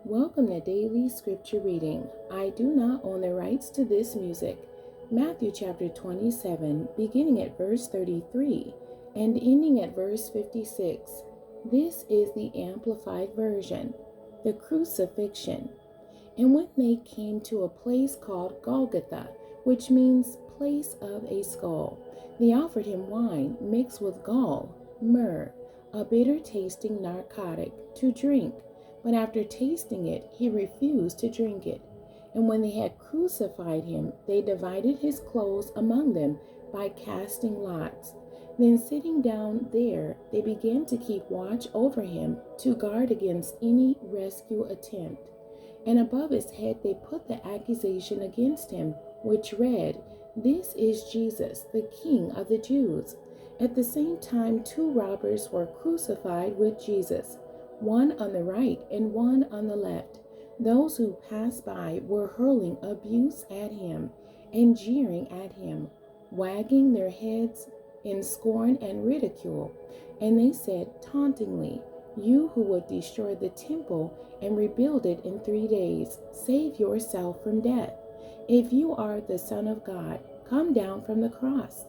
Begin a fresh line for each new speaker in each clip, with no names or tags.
Welcome to Daily Scripture Reading. I do not own the rights to this music. Matthew chapter 27, beginning at verse 33 and ending at verse 56. This is the Amplified Version. The Crucifixion. And when they came to a place called Golgotha, which means place of a skull, they offered him wine mixed with gall, myrrh, a bitter tasting narcotic, to drink. But after tasting it, he refused to drink it. And when they had crucified him, they divided his clothes among them by casting lots. Then sitting down there, they began to keep watch over him to guard against any rescue attempt. And above his head they put the accusation against him, which read, "This is Jesus, the King of the Jews." At the same time, two robbers were crucified with Jesus, one on the right and one on the left. Those who passed by were hurling abuse at him and jeering at him, wagging their heads in scorn and ridicule. And they said tauntingly, "You who would destroy the temple and rebuild it in 3 days, save yourself from death. If you are the Son of God, come down from the cross."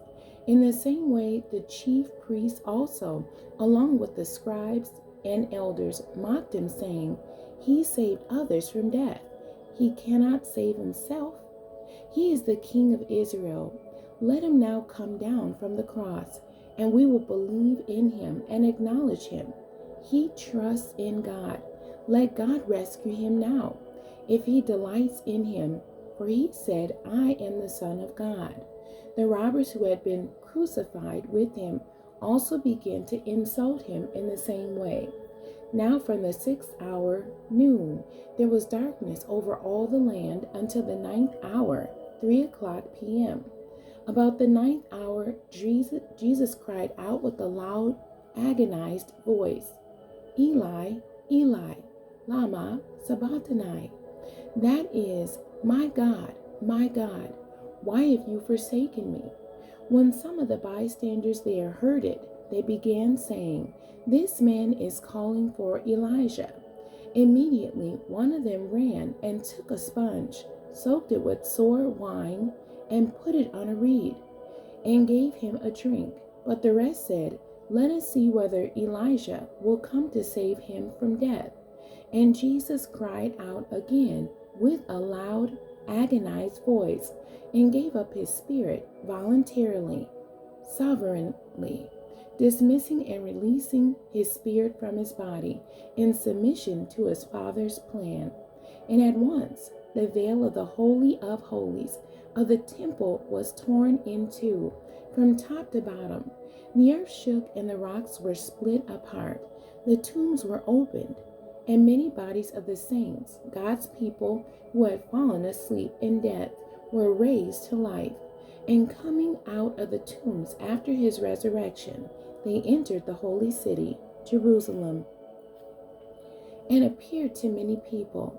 In the same way, the chief priests also, along with the scribes and elders, mocked him, saying, "He saved others from death. He cannot save himself. He is the King of Israel. Let him now come down from the cross, and we will believe in him and acknowledge him. He trusts in God. Let God rescue him now, if he delights in him, for he said, 'I am the Son of God.'" The robbers who had been crucified with him also began to insult him in the same way. Now from the 6th hour, noon, there was darkness over all the land until the 9th hour, 3 o'clock p.m. About the 9th hour, Jesus cried out with a loud, agonized voice, "Eli, Eli, lama sabachthani?" That is, my God, why have you forsaken me?" When some of the bystanders there heard it, they began saying, "This man is calling for Elijah." Immediately one of them ran and took a sponge, soaked it with sour wine, and put it on a reed, and gave him a drink. But the rest said, "Let us see whether Elijah will come to save him from death." And Jesus cried out again with a loud, agonized voice, and gave up his spirit voluntarily, sovereignly, dismissing and releasing his spirit from his body in submission to his Father's plan. And at once the veil of the Holy of Holies of the temple was torn in two, from top to bottom. The earth shook and the rocks were split apart. The tombs were opened, and many bodies of the saints, God's people who had fallen asleep in death, were raised to life. And coming out of the tombs after his resurrection, they entered the holy city, Jerusalem, and appeared to many people.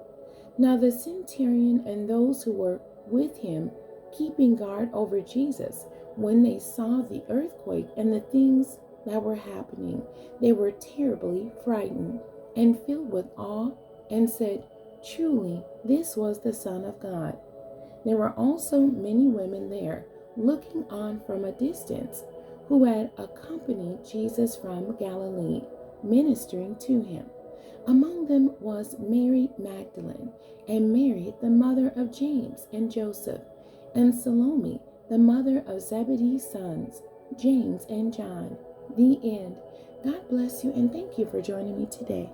Now the centurion and those who were with him, keeping guard over Jesus, when they saw the earthquake and the things that were happening, they were terribly frightened and filled with awe, and said, "Truly, this was the Son of God." There were also many women there, looking on from a distance, who had accompanied Jesus from Galilee, ministering to him. Among them was Mary Magdalene, and Mary, the mother of James and Joseph, and Salome, the mother of Zebedee's sons, James and John. The end. God bless you, and thank you for joining me today.